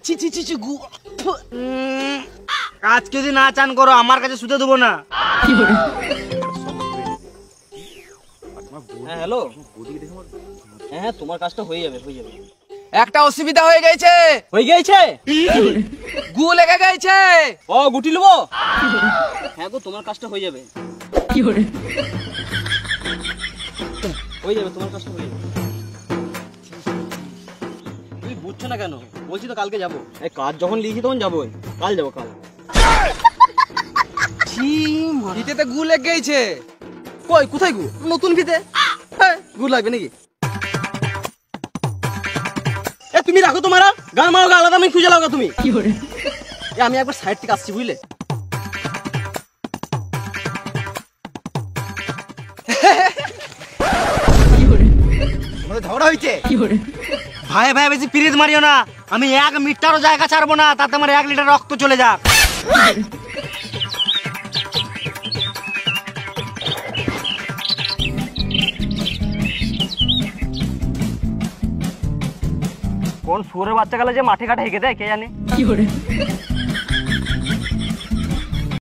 ছি ছি ছি ছি আজকে যদি না চান করো আমার কাছে শুতে দেবো না। হ্যাঁ হ্যালো, হ্যাঁ তোমার কাজটা হয়ে যাবে হয়ে যাবে। একটা অসুবিধা হয়ে গেছে। হয়ে গেছে? গু লেগে গেছে। ও গুটি নেবো? হ্যাঁ গো তোমার কাজটা হয়ে যাবে। হয়ে যাবে তোমার কাজটা হয়ে যাবে। তুমি বুঝছো না কেন? বলছি তো কালকে যাবো। এই কাজ যখন লিখি তখন যাবোই। কাল যাবো কাল। ফিতেতে গু লেগে গেছে। কই কোথায় গু? নতুন ফিতে। গু লাগবে নাকি? এ তুমি রাখো তোমারা গান মারো আলাদা আমি খুঁজে লাগাও তুমি। আমি একবার সাইড থেকে আসছি বুঝলে। ঝগড়া হয়েছে ভাই ভাই বেশি পিরিত মারিও না। আমি 1 মিটারও জায়গা ছাড়বো না, তাতে আমার 1 লিটার রক্ত চলে যাক। কোন শুয়োরের বাচ্চা গেলে যে মাঠে ঘাটে হেঁকে দেয় কে জানে।